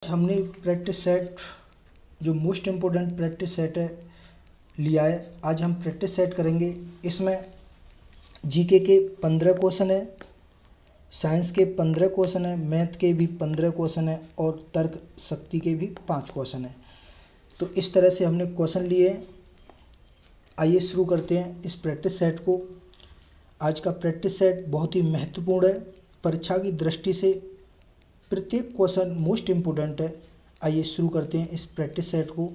हमने practice set जो most important practice set है लिया है। आज हम प्रैक्टिस सेट करेंगे। इसमें जीके के 15 क्वेश्चन है, साइंस के 15 क्वेश्चन है, मैथ के भी 15 क्वेश्चन है और तर्क शक्ति के भी 5 क्वेश्चन है। तो इस तरह से हमने क्वेश्चन लिए। आइए शुरू करते हैं इस प्रैक्टिस सेट को। आज का प्रैक्टिस सेट बहुत ही महत्वपूर्ण है। परीक्षा की दृष्टि से प्रत्येक क्वेश्चन मोस्ट इम्पोर्टेंट है। आइए शुरू करते हैं इस प्रैक्टिस सेट को।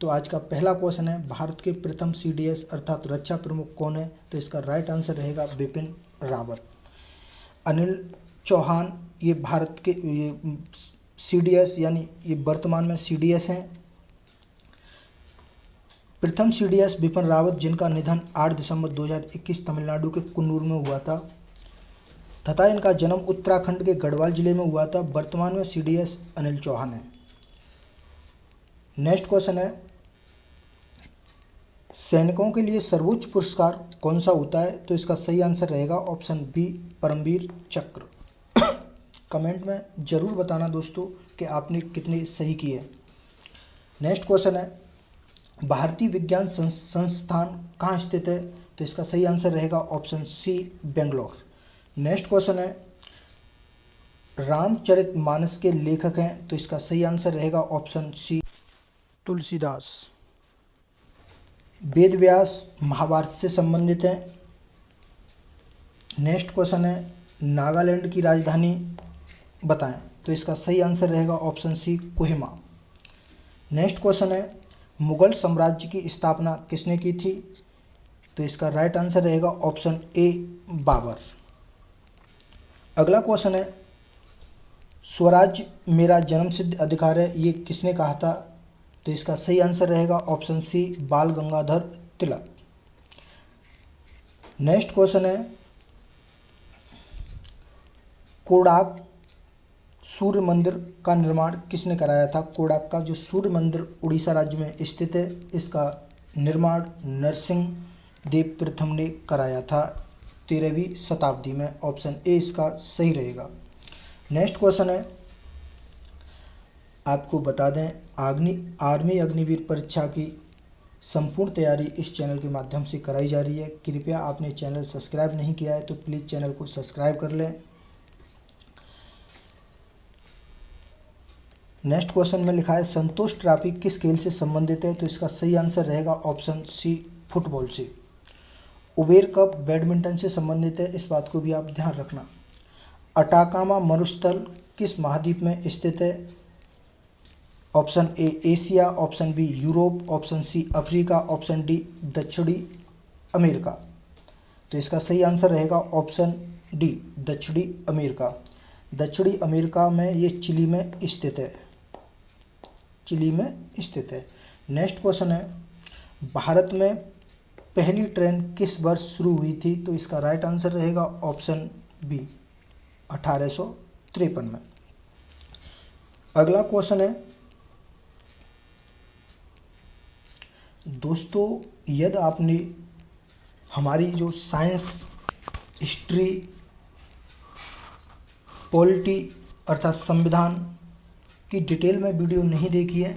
तो आज का पहला क्वेश्चन है, भारत के प्रथम CDS अर्थात रक्षा प्रमुख कौन है? तो इसका राइट आंसर रहेगा बिपिन रावत। अनिल चौहान ये भारत के CDS यानी ये वर्तमान में CDS हैं। प्रथम CDS बिपिन रावत, जिनका निधन 8 दिसंबर 2021 तमिलनाडु के कुन्नूर में हुआ था तथा इनका जन्म उत्तराखंड के गढ़वाल जिले में हुआ था। वर्तमान में CDS अनिल चौहान है। नेक्स्ट क्वेश्चन है, सैनिकों के लिए सर्वोच्च पुरस्कार कौन सा होता है? तो इसका सही आंसर रहेगा ऑप्शन बी, परमवीर चक्र। कमेंट में जरूर बताना दोस्तों कि आपने कितने सही किए। नेक्स्ट क्वेश्चन है, भारतीय विज्ञान संस्थान कहाँ स्थित है? तो इसका सही आंसर रहेगा option C, Bangalore. Next question है, रामचरितमानस के लेखक हैं? तो इसका सही आंसर रहेगा ऑप्शन सी, तुलसीदास। वेद व्यास महाभारत से संबंधित हैं। नेक्स्ट क्वेश्चन है, नागालैंड की राजधानी बताएं? तो इसका सही आंसर रहेगा option C, Kohima. Next question है, मुगल साम्राज्य की स्थापना किसने की थी? तो इसका राइट आंसर रहेगा ऑप्शन ए, बाबर। अगला क्वेश्चन है, स्वराज्य मेरा जन्मसिद्ध अधिकार है, ये किसने कहा था? तो इसका सही आंसर रहेगा ऑप्शन सी, बाल गंगाधर तिलक। नेक्स्ट क्वेश्चन है, कोणार्क सूर्य मंदिर का निर्माण किसने कराया था? कोणार्क का जो सूर्य मंदिर उड़ीसा राज्य में स्थित है, इसका निर्माण नरसिंह देव प्रथम ने कराया था 13वीं शताब्दी में। ऑप्शन ए इसका सही रहेगा। नेक्स्ट क्वेश्चन है, आपको बता दें आर्मी अग्निवीर परीक्षा की संपूर्ण तैयारी इस चैनल के माध्यम से कराई जा रही है। कृपया आपने चैनल सब्सक्राइब नहीं किया है तो प्लीज़ चैनल को सब्सक्राइब कर लें। नेक्स्ट क्वेश्चन में लिखा है, संतोष ट्रॉफी किस खेल से संबंधित है? तो इसका सही आंसर रहेगा ऑप्शन सी, फुटबॉल से। उबेर कप बैडमिंटन से संबंधित है, इस बात को भी आप ध्यान रखना। अटाकामा मरुस्थल किस महाद्वीप में स्थित है? Option A, Asia. Option B, Europe. Option C, Africa. Option D, दक्षिणी अमेरिका। तो इसका सही आंसर रहेगा ऑप्शन डी, दक्षिणी अमेरिका। दक्षिणी अमेरिका में ये चिली में स्थित है। चिली में स्थित है। नेक्स्ट क्वेश्चन है, भारत में पहली ट्रेन किस वर्ष शुरू हुई थी? तो इसका राइट आंसर रहेगा ऑप्शन बी, 1853 में। अगला क्वेश्चन है, दोस्तों यदि आपने हमारी जो साइंस, हिस्ट्री, पॉलिटी अर्थात संविधान की डिटेल में वीडियो नहीं देखी है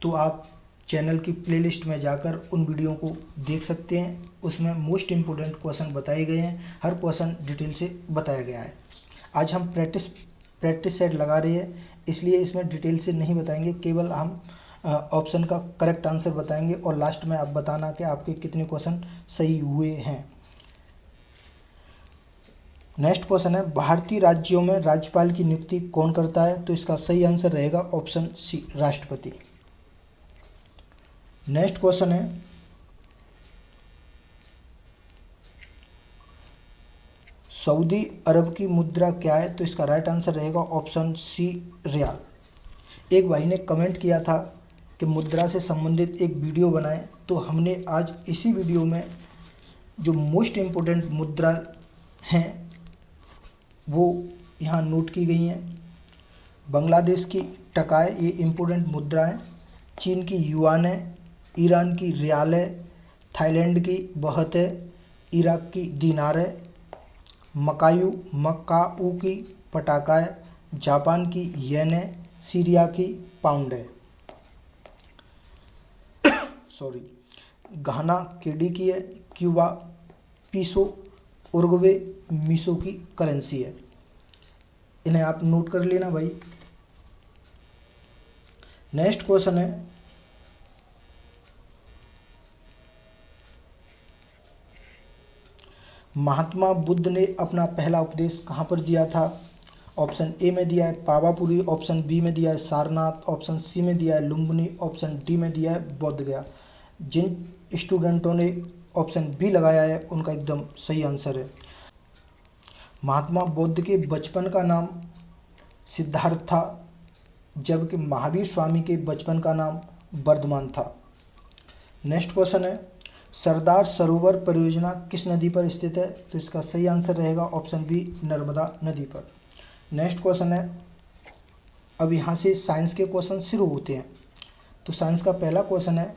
तो आप चैनल की प्लेलिस्ट में जाकर उन वीडियो को देख सकते हैं। उसमें मोस्ट इम्पोर्टेंट क्वेश्चन बताए गए हैं, हर क्वेश्चन डिटेल से बताया गया है। आज हम प्रैक्टिस सेट लगा रहे हैं, इसलिए इसमें डिटेल से नहीं बताएंगे, केवल हम ऑप्शन का करेक्ट आंसर बताएंगे और लास्ट में आप बताना कि आपके कितने क्वेश्चन सही हुए हैं। नेक्स्ट क्वेश्चन है, भारतीय राज्यों में राज्यपाल की नियुक्ति कौन करता है? तो इसका सही आंसर रहेगा ऑप्शन सी, राष्ट्रपति। नेक्स्ट क्वेश्चन है, सऊदी अरब की मुद्रा क्या है? तो इसका राइट आंसर रहेगा ऑप्शन सी, रियाल। एक भाई ने कमेंट किया था कि मुद्रा से संबंधित एक वीडियो बनाएं, तो हमने आज इसी वीडियो में जो मोस्ट इम्पोर्टेंट मुद्रा हैं वो यहाँ नोट की गई हैं। बांग्लादेश की टका है, ये इम्पोर्टेंट मुद्रा है। चीन की युआन है, ईरान की रियाल है, थाईलैंड की बहत है, इराक की दीनार है, मकाऊ की पटाका है, जापान की येन है, सीरिया की पाउंड है। सॉरी, घाना केडी की है, क्यूबा पीसो, उरुग्वे मीसो की करेंसी है। इन्हें आप नोट कर लेना भाई। नेक्स्ट क्वेश्चन है, महात्मा बुद्ध ने अपना पहला उपदेश कहाँ पर दिया था? ऑप्शन ए में दिया है पावापुरी, ऑप्शन बी में दिया है सारनाथ, ऑप्शन सी में दिया है लुम्बिनी, ऑप्शन डी में दिया है बोध गया। जिन स्टूडेंटों ने ऑप्शन बी लगाया है उनका एकदम सही आंसर है। महात्मा बुद्ध के बचपन का नाम सिद्धार्थ था, जबकि महावीर स्वामी के बचपन का नाम वर्धमान था। नेक्स्ट क्वेश्चन है, सरदार सरोवर परियोजना किस नदी पर स्थित है? तो इसका सही आंसर रहेगा ऑप्शन बी, नर्मदा नदी पर। नेक्स्ट क्वेश्चन है, अब यहाँ से साइंस के क्वेश्चन शुरू होते हैं। तो साइंस का पहला क्वेश्चन है,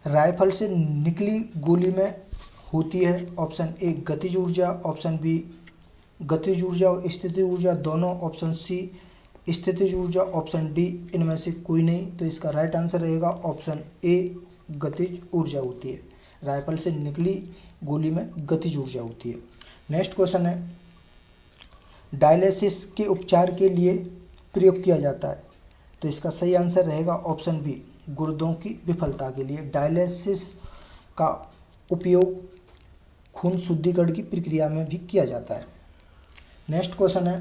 राइफल से निकली गोली में होती है ऑप्शन ए गतिज ऊर्जा, ऑप्शन बी गतिज ऊर्जा और स्थितिज ऊर्जा दोनों, ऑप्शन सी स्थितिज ऊर्जा, ऑप्शन डी इनमें से कोई नहीं। तो इसका राइट आंसर रहेगा ऑप्शन ए गतिज ऊर्जा होती है। राइफल से निकली गोली में गतिज ऊर्जा होती है। नेक्स्ट क्वेश्चन है, डायलिसिस के उपचार के लिए प्रयोग किया जाता है। तो इसका सही आंसर रहेगा ऑप्शन बी, गुर्दों की विफलता के लिए डायलिसिस का उपयोग खून शुद्धिकरण की प्रक्रिया में भी किया जाता है। नेक्स्ट क्वेश्चन है,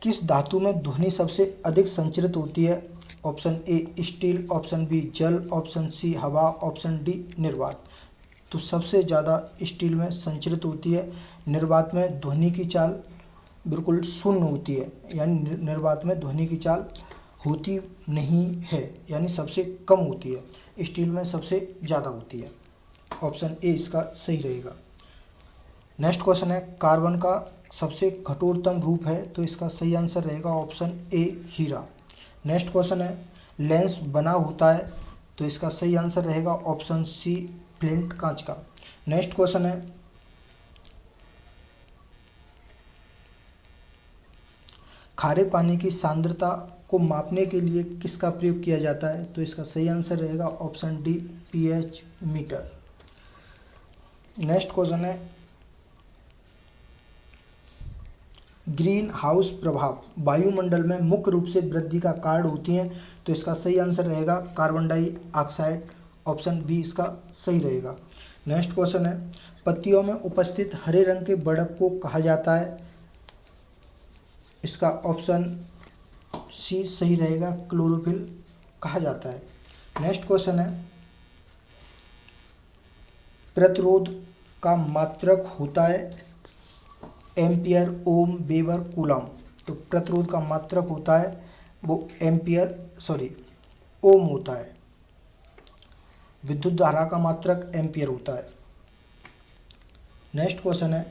किस धातु में ध्वनि सबसे अधिक संचरित होती है? Option A steel, option B जल, ऑप्शन सी हवा, ऑप्शन डी निर्वात। तो सबसे ज़्यादा स्टील में संचरित होती है। निर्वात में ध्वनि की चाल बिल्कुल शून्य होती है, यानी निर्वात में ध्वनि की चाल होती नहीं है, यानी सबसे कम होती है। स्टील में सबसे ज़्यादा होती है। ऑप्शन ए इसका सही रहेगा। नेक्स्ट क्वेश्चन है, कार्बन का सबसे कठोरतम रूप है। तो इसका सही आंसर रहेगा ऑप्शन ए हीरा। नेक्स्ट क्वेश्चन है, लेंस बना होता है। तो इसका सही आंसर रहेगा ऑप्शन सी फ्लिंट कांच का। नेक्स्ट क्वेश्चन है, खारे पानी की सांद्रता को मापने के लिए किसका प्रयोग किया जाता है? तो इसका सही आंसर रहेगा option D pH meter. Next question है, ग्रीन हाउस प्रभाव वायुमंडल में मुख्य रूप से वृद्धि का कारण होती हैं। तो इसका सही आंसर रहेगा कार्बन डाइऑक्साइड। ऑप्शन बी इसका सही रहेगा। नेक्स्ट क्वेश्चन है, पत्तियों में उपस्थित हरे रंग के बढ़क को कहा जाता है? इसका ऑप्शन सी सही रहेगा, क्लोरोफिल कहा जाता है। नेक्स्ट क्वेश्चन है, प्रतिरोध का मात्रक होता है एम्पियर, ओम, वेबर, कूलम। तो प्रतिरोध का मात्रक होता है वो ओम होता है। विद्युत धारा का मात्रक एम्पियर होता है। नेक्स्ट क्वेश्चन है,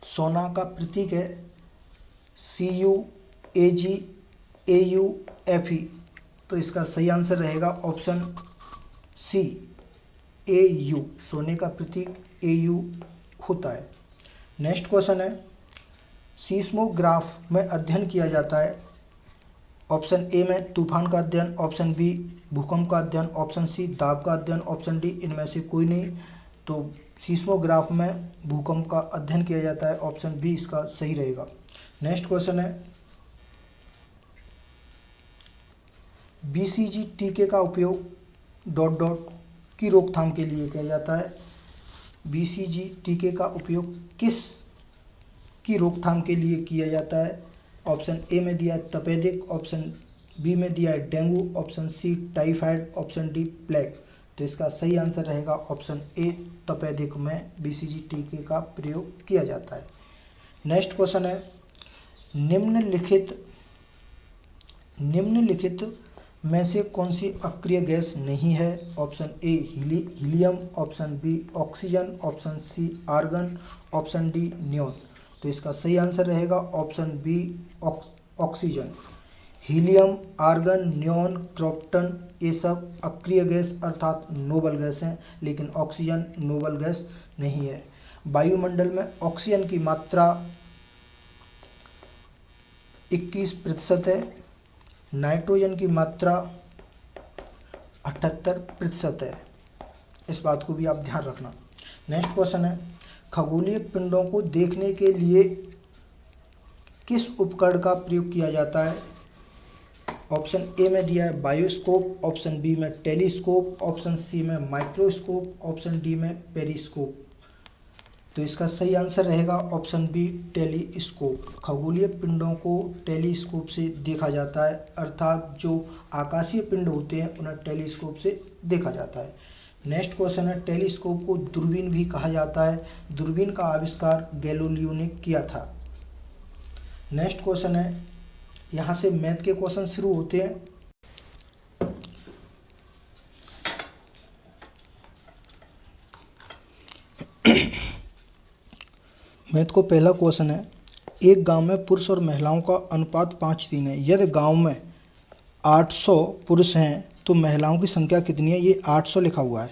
सोना का प्रतीक है CuAgAuFe। तो इसका सही आंसर रहेगा ऑप्शन सी AU। सोने का प्रतीक AU होता है। नेक्स्ट क्वेश्चन है, सीस्मोग्राफ में अध्ययन किया जाता है। ऑप्शन ए में तूफान का अध्ययन, ऑप्शन बी भूकंप का अध्ययन, ऑप्शन सी दाब का अध्ययन, ऑप्शन डी इनमें से कोई नहीं। तो सीस्मोग्राफ में भूकंप का अध्ययन किया जाता है। ऑप्शन बी इसका सही रहेगा। नेक्स्ट क्वेश्चन है, BCG टीके का उपयोग ... की रोकथाम के लिए किया जाता है। BCG टीके का उपयोग किस की रोकथाम के लिए किया जाता है? ऑप्शन ए में दिया है तपेदिक, ऑप्शन बी में दिया है dengue, option C typhoid, option D plague. तो इसका सही आंसर रहेगा ऑप्शन ए तपेदिक में BCG टीके का प्रयोग किया जाता है। नेक्स्ट क्वेश्चन है, निम्नलिखित में से कौन सी अक्रिय गैस नहीं है? Option A helium, option B oxygen, option C argon, option D neon. तो इसका सही आंसर रहेगा option B oxygen. Helium, argon, neon, krypton ये सब अक्रिय गैस अर्थात नोबल गैस हैं, लेकिन ऑक्सीजन नोबल गैस नहीं है। वायुमंडल में ऑक्सीजन की मात्रा 21% है, नाइट्रोजन की मात्रा 78% है। इस बात को भी आप ध्यान रखना। नेक्स्ट क्वेश्चन है, खगोलीय पिंडों को देखने के लिए किस उपकरण का प्रयोग किया जाता है? ऑप्शन ए में दिया है बायोस्कोप, ऑप्शन बी में टेलीस्कोप, ऑप्शन सी में माइक्रोस्कोप, ऑप्शन डी में पेरिस्कोप। तो इसका सही आंसर रहेगा ऑप्शन बी टेलीस्कोप। खगोलीय पिंडों को टेलीस्कोप से देखा जाता है, अर्थात जो आकाशीय पिंड होते हैं उन्हें टेलीस्कोप से देखा जाता है। नेक्स्ट क्वेश्चन है, टेलीस्कोप को दूरबीन भी कहा जाता है। दूरबीन का आविष्कार गैलीलियो ने किया था। नेक्स्ट क्वेश्चन है, यहाँ से मैथ के क्वेश्चन शुरू होते हैं। मैथ को पहला क्वेश्चन है, एक गांव में पुरुष और महिलाओं का अनुपात 5:3 है। यदि गांव में 800 पुरुष हैं तो महिलाओं की संख्या कितनी है? ये 800 लिखा हुआ है।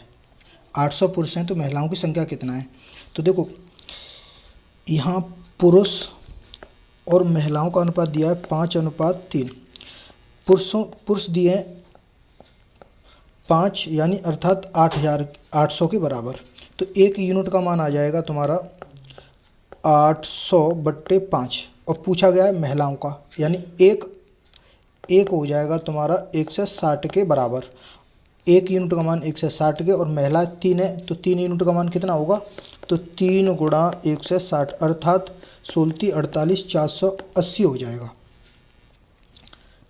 800 पुरुष हैं तो महिलाओं की संख्या कितना है? तो देखो यहाँ पुरुष और महिलाओं का अनुपात दिया है 5:3। पुरुष दिए हैं 5 यानी अर्थात 800 के बराबर। तो एक यूनिट का मान आ जाएगा तुम्हारा 800/5 और पूछा गया है महिलाओं का, यानी एक हो जाएगा तुम्हारा 160 के बराबर। एक यूनिट का मान 160 के और महिला 3 है तो 3 यूनिट का मान कितना होगा? तो 3 गुणा 160 अर्थात 16 48 480 हो जाएगा।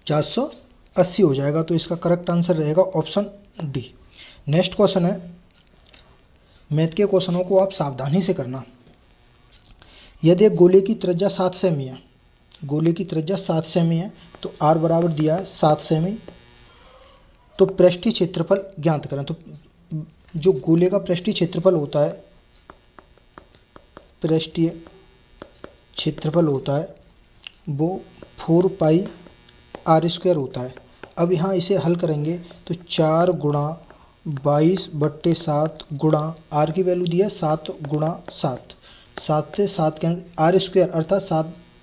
480 हो जाएगा। तो इसका करेक्ट आंसर रहेगा ऑप्शन डी। नेक्स्ट क्वेश्चन है, मैथ के क्वेश्चनों को आप सावधानी से करना। यदि एक गोले की त्रिज्या 7 सेमी है, गोले की त्रिज्या 7 सेमी है तो r बराबर दिया है 7 सेमी, तो पृष्ठीय क्षेत्रफल ज्ञात करें। तो जो गोले का पृष्ठीय क्षेत्रफल होता है, पृष्ठीय क्षेत्रफल होता है वो 4πr² होता है। अब यहाँ इसे हल करेंगे तो 4 गुणा 22/7 गुणा r की वैल्यू दी है 7 गुणा 7, 7 से 7 के r² अर्थात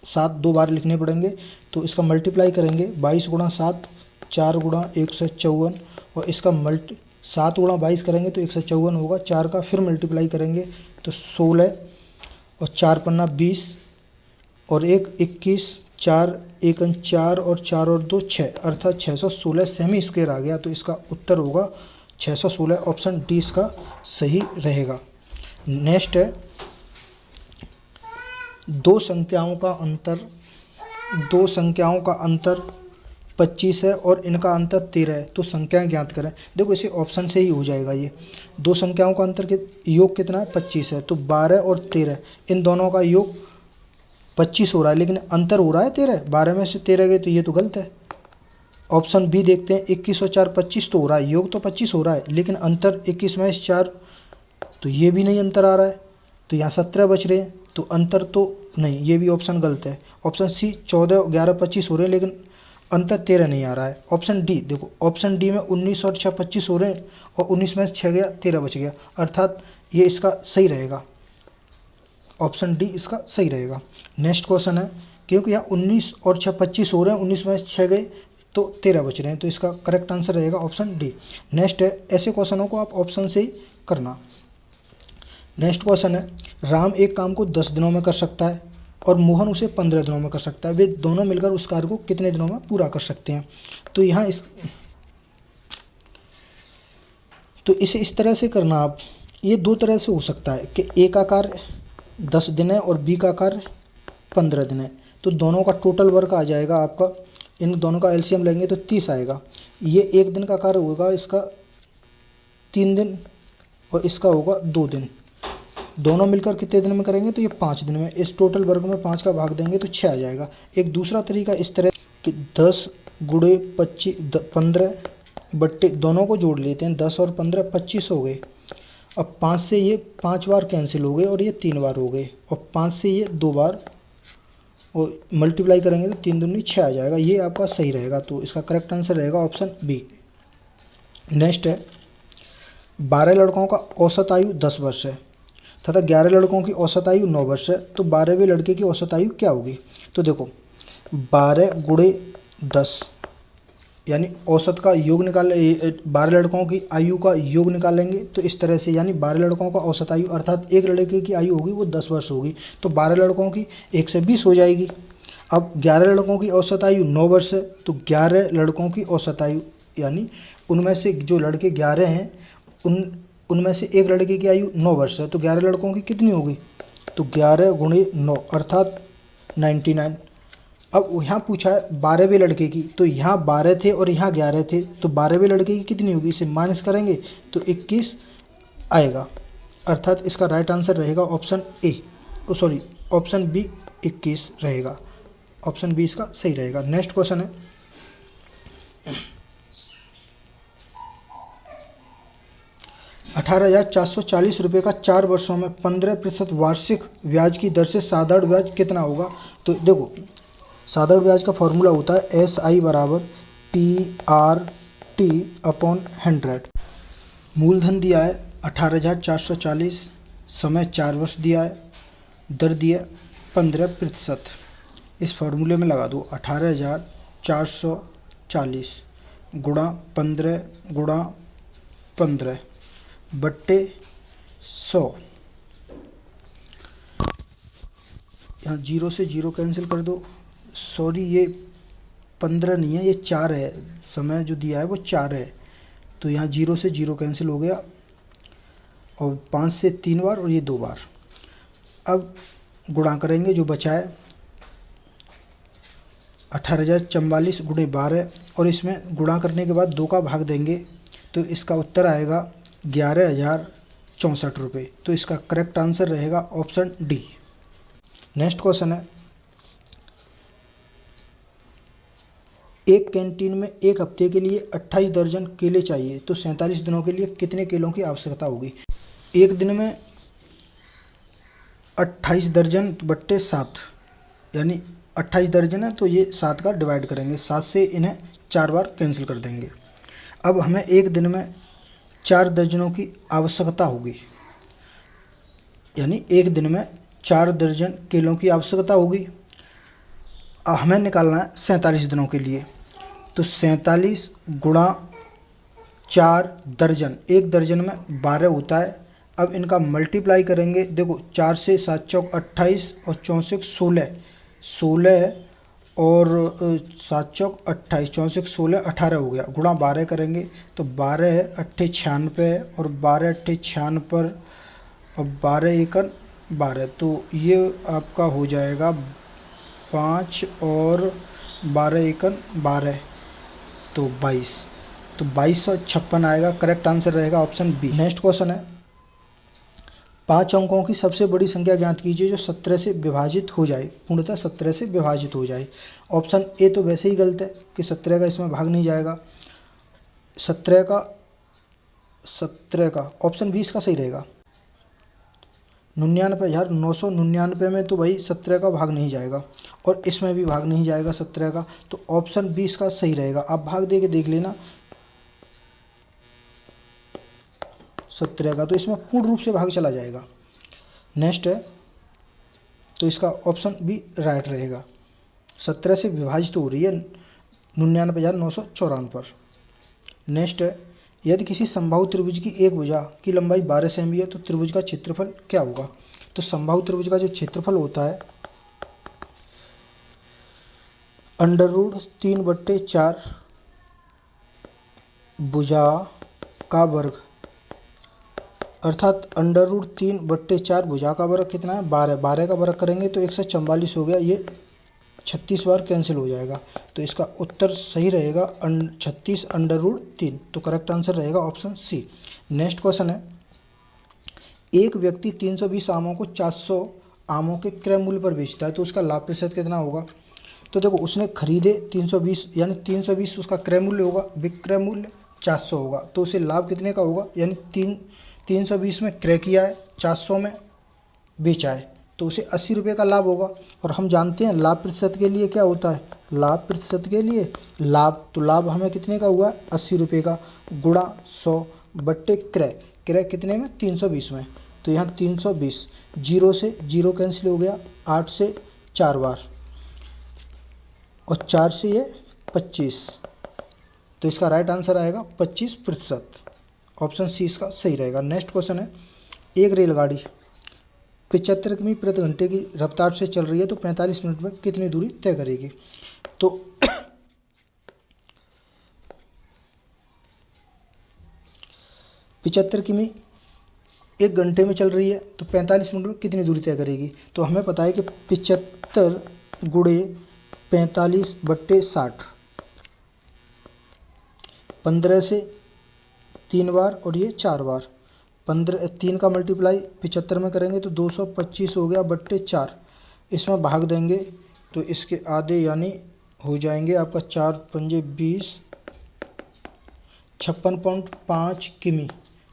7 दो बार लिखने पड़ेंगे। तो इसका मल्टीप्लाई करेंगे 22 गुणा 7, 4 गुणा 154 और इसका 7 गुणा 22 करेंगे तो 154 होगा। 4 का फिर मल्टीप्लाई करेंगे तो 16 और 4 पन्ना 20 और 1 21, 4 1 4 और 4 और 2 6 अर्थात 616 सेमी स्क्वायर आ गया। तो इसका उत्तर होगा 616। ऑप्शन डी इसका सही रहेगा। नेक्स्ट है, दो संख्याओं का अंतर 25 है और इनका अंतर 13 है, तो संख्याएं ज्ञात करें। देखो इसे ऑप्शन से ही हो जाएगा। ये दो संख्याओं का अंतर योग कितना है? 25 है। तो 12 और 13 इन दोनों का योग 25 हो रहा है, लेकिन अंतर हो रहा है 13। 12 में से 13 गए तो ये तो गलत है। ऑप्शन बी देखते हैं, 21 और 4 25 तो हो रहा है, योग तो 25 हो रहा है, लेकिन अंतर 21 में से 4 तो ये भी नहीं अंतर आ रहा है। तो यहाँ 17 बच रहे हैं, तो अंतर तो नहीं, ये भी ऑप्शन गलत है। ऑप्शन सी 14 11 25 हो रहे हैं, लेकिन अंतर 13 नहीं आ रहा है। ऑप्शन डी देखो, ऑप्शन डी में 19 और 6 25 हो रहे हैं और 19 में से 6 गया 13 बच गया, अर्थात ये इसका सही रहेगा। ऑप्शन डी इसका सही रहेगा। नेक्स्ट क्वेश्चन है, क्योंकि यहाँ 19 और 6 25 हो रहे हैं, 19 में से 6 गए तो 13 बच रहे हैं, तो इसका करेक्ट आंसर रहेगा ऑप्शन डी। नेक्स्ट है, ऐसे क्वेश्चनों को आप ऑप्शन से ही करना। नेक्स्ट क्वेश्चन है, राम एक काम को 10 दिनों में कर सकता है और मोहन उसे 15 दिनों में कर सकता है। वे दोनों मिलकर उस कार्य को कितने दिनों में पूरा कर सकते हैं? तो यहाँ इसे इस तरह से करना आप। ये दो तरह से हो सकता है कि ए का कार्य 10 दिन है और बी का कार्य 15 दिन है। तो दोनों का टोटल वर्क आ जाएगा आपका, इन दोनों का एलसीएम लेंगे तो 30 आएगा। ये एक दिन का कार्य होगा, इसका 3 दिन और इसका होगा 2 दिन। दोनों मिलकर कितने दिन में करेंगे? तो ये 5 दिन में। इस टोटल वर्ग में 5 का भाग देंगे तो 6 आ जाएगा। एक दूसरा तरीका इस तरह कि 10 गुणे 15 बट्टे दोनों को जोड़ लेते हैं, 10 और 15 25 हो गए। अब 5 से ये 5 बार कैंसिल हो गए और ये 3 बार हो गए, और 5 से ये 2 बार और मल्टीप्लाई करेंगे तो 3 दूनी 6 आ जाएगा। ये आपका सही रहेगा। तो इसका करेक्ट आंसर रहेगा ऑप्शन बी। नेक्स्ट है, 12 लड़कों का औसत आयु 10 वर्ष है, तथा 11 लड़कों की औसत आयु 9 वर्ष है, तो 12वें लड़के की औसत आयु क्या होगी? तो देखो 12 गुणे 10 यानी औसत का योग निकाल 12 लड़कों की आयु का योग निकालेंगे तो इस तरह से, यानी 12 लड़कों का औसत आयु अर्थात एक लड़के की आयु होगी वो 10 वर्ष होगी, तो 12 लड़कों की 1 से 20 हो जाएगी। अब 11 लड़कों की औसत आयु 9 वर्ष है, तो 11 लड़कों की औसत आयु यानी उनमें से जो लड़के 11 हैं उनमें से एक लड़के की आयु 9 वर्ष है, तो 11 लड़कों की कितनी होगी? तो 11 गुणे 9 अर्थात 99। अब यहाँ पूछा है 12वें लड़के की, तो यहाँ 12 थे और यहाँ 11 थे, तो 12वें लड़के की कितनी होगी? इसे माइनस करेंगे तो 21 आएगा, अर्थात इसका राइट आंसर रहेगा option A, sorry option B 21 रहेगा। ऑप्शन बी इसका सही रहेगा। नेक्स्ट क्वेश्चन है 18,440 रुपये का 4 वर्षों में 15% वार्षिक ब्याज की दर से साधारण ब्याज कितना होगा? तो देखो साधारण ब्याज का फॉर्मूला होता है SI बराबर PRT अपॉन 100। मूलधन दिया है 18,440, समय 4 वर्ष दिया है, दर दिया 15%। इस फॉर्मूले में लगा दो 18,440 गुणा 15 गुणा 15 बट्टे 100। यहाँ 0 से 0 कैंसिल कर दो, सॉरी ये 15 नहीं है, ये 4 है, समय जो दिया है वो 4 है, तो यहाँ 0 से 0 कैंसिल हो गया और 5 से 3 बार और ये 2 बार। अब गुणा करेंगे, जो बचा है 18,044 गुणे 12 और इसमें गुणा करने के बाद 2 का भाग देंगे तो इसका उत्तर आएगा 11,064 रुपये। तो इसका करेक्ट आंसर रहेगा ऑप्शन डी। नेक्स्ट क्वेश्चन है एक कैंटीन में एक हफ्ते के लिए 28 दर्जन केले चाहिए, तो 47 दिनों के लिए कितने केलों की आवश्यकता होगी? एक दिन में 28 दर्जन बट्टे 7 यानी 28 दर्जन है, तो ये 7 का डिवाइड करेंगे, 7 से इन्हें 4 बार कैंसिल कर देंगे। अब हमें एक दिन में 4 दर्जनों की आवश्यकता होगी, यानी एक दिन में 4 दर्जन केलों की आवश्यकता होगी। हमें निकालना है 47 दिनों के लिए, तो 47 गुणा 4 दर्जन, एक दर्जन में 12 होता है। अब इनका मल्टीप्लाई करेंगे, देखो 4 से 7 चौक 28 और 64 16 और 7 चौक 28 64 16 18 हो गया, गुणा 12 करेंगे तो 12 है 98 और 12 96 और 12 एकन 12, तो ये आपका हो जाएगा 5 और 12 एकन 12 तो 22, तो 2256 आएगा। करेक्ट आंसर रहेगा ऑप्शन बी। नेक्स्ट क्वेश्चन है 5 अंकों की सबसे बड़ी संख्या ज्ञात कीजिए जो 17 से विभाजित हो जाए, पूर्णतः 17 से विभाजित हो जाए। ऑप्शन ए तो वैसे ही गलत है कि 17 का इसमें भाग नहीं जाएगा, 17 का ऑप्शन बी इसका सही रहेगा। 99,999 में तो भाई 17 का भाग नहीं जाएगा और इसमें भी भाग नहीं जाएगा 17 का, तो ऑप्शन बी इसका सही रहेगा। आप भाग दे के देख लेना 17 का, तो इसमें पूर्ण रूप से भाग चला जाएगा। नेक्स्ट है तो इसका ऑप्शन बी राइट रहेगा, 17 से विभाजित हो रही है 99,994 पर। नेक्स्ट है यदि किसी समबाहु त्रिभुज की एक भुजा की लंबाई 12 सेमी है तो त्रिभुज का क्षेत्रफल क्या होगा? तो समबाहु त्रिभुज का जो क्षेत्रफल होता है √3/4 भुजा का वर्ग, अर्थात √3/4 भुजा का वर्ग कितना है 12, 12 का वर्ग करेंगे तो 144 हो गया, ये 36 बार कैंसिल हो जाएगा, तो इसका उत्तर सही रहेगा 36 √3, तो करेक्ट आंसर रहेगा ऑप्शन सी। नेक्स्ट क्वेश्चन है एक व्यक्ति 320 आमों को 400 आमों के क्रय मूल्य पर बेचता है तो उसका लाभ प्रतिशत कितना होगा? तो देखो उसने खरीदे 320 यानी 320 उसका क्रय मूल्य होगा, विक्रय मूल्य 400 होगा, तो उसे लाभ कितने का होगा? यानी 320 में क्रय किया है, 400 में बेचा है, तो उसे 80 रुपये का लाभ होगा। और हम जानते हैं लाभ प्रतिशत के लिए क्या होता है, लाभ प्रतिशत के लिए लाभ, तो लाभ हमें कितने का हुआ 80 रुपये का, गुणा 100 बट्टे क्रय, क्रय कितने में 320 में, तो यहाँ 320, 0 से 0 कैंसिल हो गया, 8 से 4 बार और 4 से ये 25, तो इसका राइट आंसर आएगा 25%। ऑप्शन सी इसका सही रहेगा। नेक्स्ट क्वेश्चन है, एक रेलगाड़ी 75 किमी प्रति घंटे की रफ्तार से चल रही है तो 45 मिनट में कितनी दूरी तय करेगी। तो 75 किमी 1 घंटे में चल रही है तो 45 मिनट में कितनी दूरी तय करेगी। तो हमें पता है कि 75 गुणे 45/60, 15 से 3 बार और ये 4 बार, 15 3 का मल्टीप्लाई 75 में करेंगे तो 225 हो गया बट्टे 4, इसमें भाग देंगे तो इसके आधे यानी हो जाएंगे आपका 4 पंजे 20, 56.5 किमी।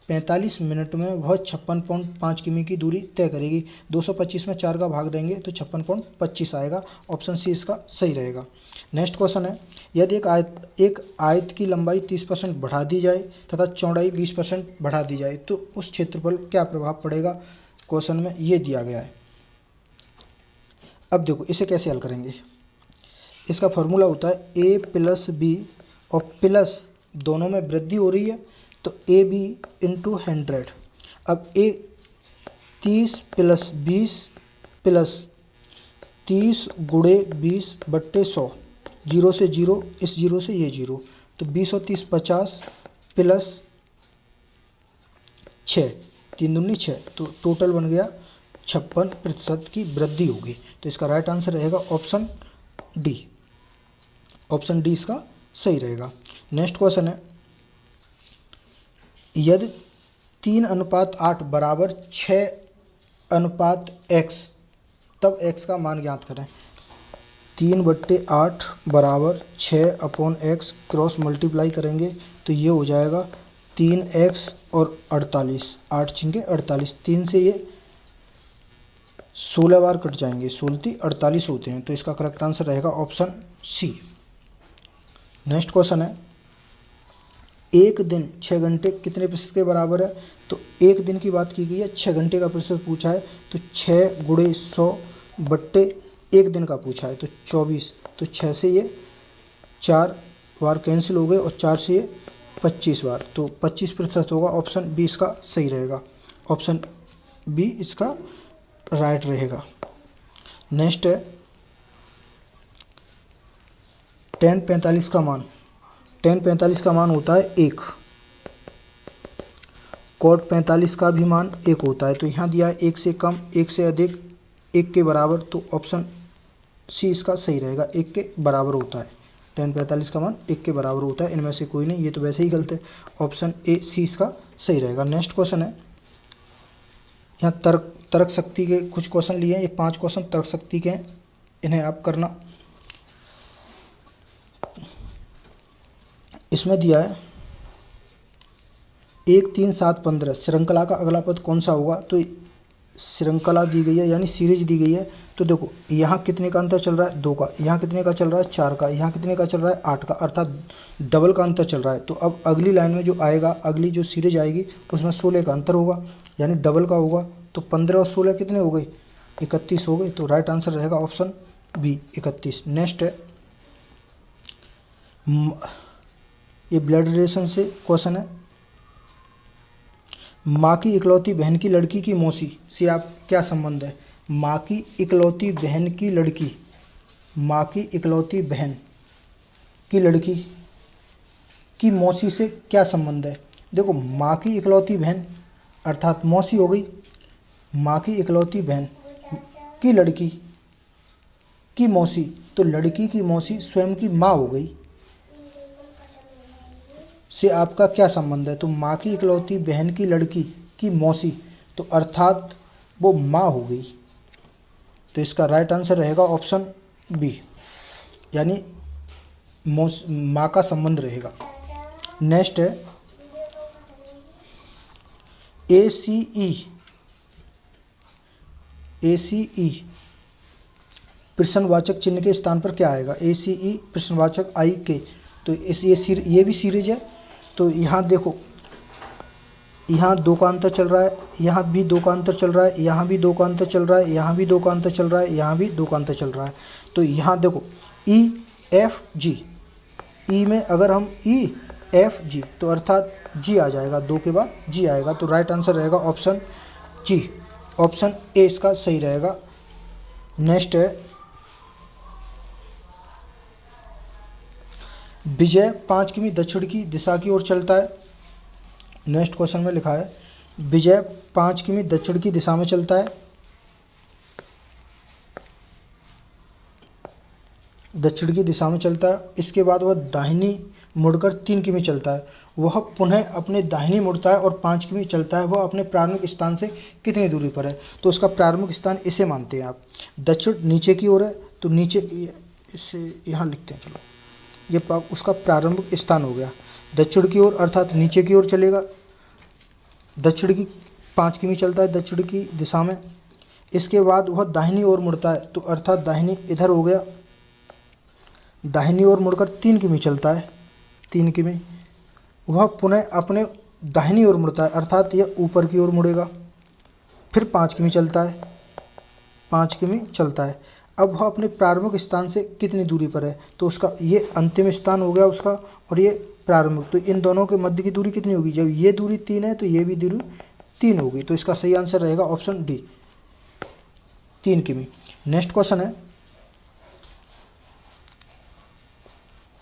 45 मिनट में वह 56.5 किमी की दूरी तय करेगी। 225 में 4 का भाग देंगे तो 56.25 आएगा। ऑप्शन सी इसका सही रहेगा। नेक्स्ट क्वेश्चन है, यदि एक आयत की लंबाई 30% बढ़ा दी जाए तथा चौड़ाई 20% बढ़ा दी जाए तो उस क्षेत्रफल क्या प्रभाव पड़ेगा। क्वेश्चन में ये दिया गया है। अब देखो इसे कैसे हल करेंगे। इसका फॉर्मूला होता है a + b और प्लस दोनों में वृद्धि हो रही है तो AB × 100। अब a 30 + 20 + 30 गुणे 20/100, 0 से 0, इस 0 से ये 0, तो 20 और 30 50 प्लस 6, 3 दूनी 6, तो टोटल बन गया 56% की वृद्धि होगी। तो इसका राइट आंसर रहेगा ऑप्शन डी। ऑप्शन डी इसका सही रहेगा। नेक्स्ट क्वेश्चन है, यदि 3:8 बराबर 6:x तब x का मान ज्ञात करें। 3/8 बराबर 6/x क्रॉस मल्टीप्लाई करेंगे तो ये हो जाएगा 3x और 48, 8 छिंके 48, 3 से ये 16 बार कट जाएंगे, 16 48 होते हैं। तो इसका करेक्ट आंसर रहेगा ऑप्शन सी। नेक्स्ट क्वेश्चन है, एक दिन 6 घंटे कितने प्रतिशत के बराबर है। तो एक दिन की बात की गई है, 6 घंटे का प्रतिशत पूछा है तो 6 गुणे 100 बट्टे एक दिन का पूछा है तो 24, तो 6 से ये 4 बार कैंसिल हो गए और 4 से ये 25 बार, तो 25% होगा। ऑप्शन बी इसका सही रहेगा। ऑप्शन बी इसका राइट रहेगा। नेक्स्ट है, tan 45 का मान, tan 45 का मान होता है 1, cot 45 का भी मान 1 होता है। तो यहाँ दिया है 1 से कम, 1 से अधिक, 1 के बराबर, तो ऑप्शन सी इसका सही रहेगा, 1 के बराबर होता है। tan 45 का मान 1 के बराबर होता है, इनमें से कोई नहीं, ये तो वैसे ही गलत है। ऑप्शन ए सी इसका सही रहेगा। नेक्स्ट क्वेश्चन है, यहाँ तर्क शक्ति के कुछ क्वेश्चन लिए हैं, ये 5 क्वेश्चन तर्क शक्ति के हैं, इन्हें आप करना। इसमें दिया है 1 3 7 15 श्रृंखला का अगला पद कौन सा होगा। तो श्रृंखला दी गई है यानी सीरीज दी गई है। तो देखो यहाँ कितने का अंतर चल रहा है, 2 का, यहाँ कितने का चल रहा है, 4 का, यहाँ कितने का चल रहा है, 8 का, अर्थात डबल का अंतर चल रहा है। तो अब अगली लाइन में जो आएगा, अगली जो सीरीज आएगी उसमें 16 का अंतर होगा यानी डबल का होगा। तो 15 और 16 कितने हो गए, 31 हो गए। तो राइट आंसर रहेगा ऑप्शन बी 31। नेक्स्ट है, ये ब्लड रिलेशन से क्वेश्चन है, माँ की इकलौती बहन की लड़की की मौसी से आप क्या संबंध है। माँ की इकलौती बहन की लड़की, माँ की इकलौती बहन की लड़की की मौसी से क्या संबंध है। देखो माँ की इकलौती बहन अर्थात मौसी हो गई, माँ की इकलौती बहन की लड़की की मौसी, तो लड़की की मौसी स्वयं की माँ हो गई, से आपका क्या संबंध है। तो माँ की इकलौती बहन की लड़की की मौसी, तो अर्थात वो माँ हो गई। तो इसका राइट आंसर रहेगा ऑप्शन बी, यानी माँ का संबंध रहेगा। नेक्स्ट है, ACE प्रश्नवाचक चिन्ह के स्थान पर क्या आएगा। ACE प्रश्नवाचक IK, तो ये भी सीरीज है। तो यहाँ देखो यहाँ 2 का अंतर चल रहा है, यहाँ भी 2 का अंतर चल रहा है, यहाँ भी 2 का अंतर चल रहा है, यहाँ भी 2 का अंतर चल रहा है, यहाँ भी 2 का अंतर चल रहा है। तो यहाँ देखो ई एफ जी, ई में अगर हम ई एफ जी तो अर्थात जी आ जाएगा, 2 के बाद जी आएगा। तो राइट आंसर रहेगा ऑप्शन जी, ऑप्शन ए इसका सही रहेगा। नेक्स्ट है विजय 5 किमी दक्षिण की दिशा की ओर चलता है। नेक्स्ट क्वेश्चन में लिखा है विजय 5 किमी दक्षिण की दिशा में चलता है, दक्षिण की दिशा में चलता है। इसके बाद वह दाहिनी मुड़कर 3 किमी चलता है। वह पुनः अपने दाहिनी मुड़ता है और 5 किमी चलता है। वह अपने प्रारंभिक स्थान से कितनी दूरी पर है? तो उसका प्रारंभिक स्थान इसे मानते हैं आप। दक्षिण नीचे की ओर है तो नीचे इसे यहाँ लिखते हैं, चलो ये उसका प्रारंभिक स्थान हो गया। दक्षिण की ओर अर्थात नीचे की ओर चलेगा, दक्षिण की 5 किमी चलता है दक्षिण की दिशा में। इसके बाद वह दाहिनी ओर मुड़ता है तो अर्थात दाहिनी इधर हो गया, दाहिनी ओर मुड़कर 3 किमी चलता है, 3 किमी। वह पुनः अपने दाहिनी ओर मुड़ता है अर्थात यह ऊपर की ओर मुड़ेगा, फिर 5 किमी चलता है, 5 किमी चलता है। अब वह अपने प्रारंभिक स्थान से कितनी दूरी पर है? तो उसका ये अंतिम स्थान हो गया उसका और ये प्रारंभिक, तो इन दोनों के मध्य की दूरी कितनी होगी? जब ये दूरी 3 है तो ये भी दूरी 3 होगी। तो इसका सही आंसर रहेगा ऑप्शन डी, 3 किमी। नेक्स्ट क्वेश्चन है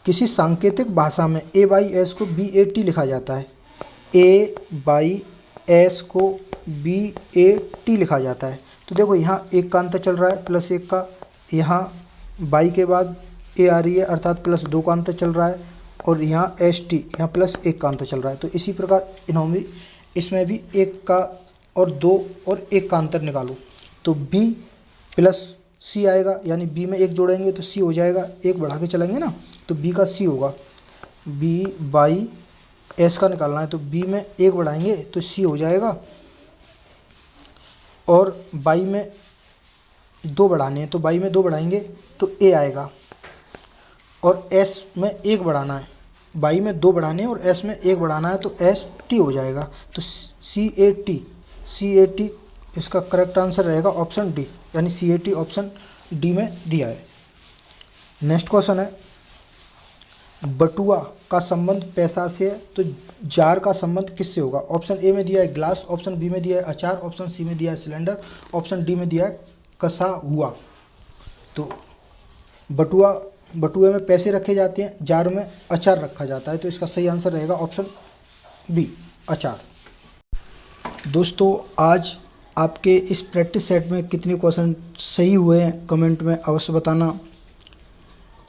किसी सांकेतिक भाषा में ए बाई एस को बी ए टी लिखा जाता है। ए बाई एस को बी ए टी लिखा जाता है। तो देखो यहाँ 1 का अंतर चल रहा है +1 का, यहाँ बाई के बाद ए आ रही है अर्थात +2 का अंतर चल रहा है और यहाँ एस टी यहाँ +1 का अंतर चल रहा है। तो इसी प्रकार इन्होंने इसमें भी 1 का और 2 और 1 का अंतर निकालो तो बी प्लस सी आएगा, यानी बी में 1 जोड़ेंगे तो सी हो जाएगा, 1 बढ़ा के चलेंगे ना तो बी का सी होगा। बी बाई एस का निकालना है तो बी में 1 बढ़ाएंगे तो सी हो जाएगा और बाई में 2 बढ़ाने हैं तो बाई में 2 बढ़ाएंगे तो ए आएगा और एस में 1 बढ़ाना है, बाई में 2 बढ़ाने हैं और एस में 1 बढ़ाना है तो एस टी हो जाएगा। तो सी ए टी इसका करेक्ट आंसर रहेगा ऑप्शन डी, यानी सी ए टी ऑप्शन डी में दिया है। नेक्स्ट क्वेश्चन है बटुआ का संबंध पैसा से है तो जार का संबंध किससे होगा? ऑप्शन ए में दिया है ग्लास, ऑप्शन बी में दिया है अचार, ऑप्शन सी में दिया है सिलेंडर, ऑप्शन डी में दिया है कसा हुआ। तो बटुए में पैसे रखे जाते हैं, जार में अचार रखा जाता है। तो इसका सही आंसर रहेगा ऑप्शन बी, अचार। दोस्तों आज आपके इस प्रैक्टिस सेट में कितने क्वेश्चन सही हुए हैं कमेंट में अवश्य बताना।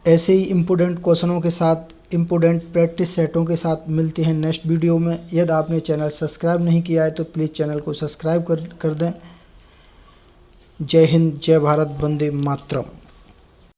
ऐसे ही इम्पोर्टेंट क्वेश्चनों के साथ, इम्पोर्टेंट प्रैक्टिस सेटों के साथ मिलते हैं नेक्स्ट वीडियो में। यदि आपने चैनल सब्सक्राइब नहीं किया है तो प्लीज़ चैनल को सब्सक्राइब कर दें। जय हिंद, जय भारत, वंदे मातरम।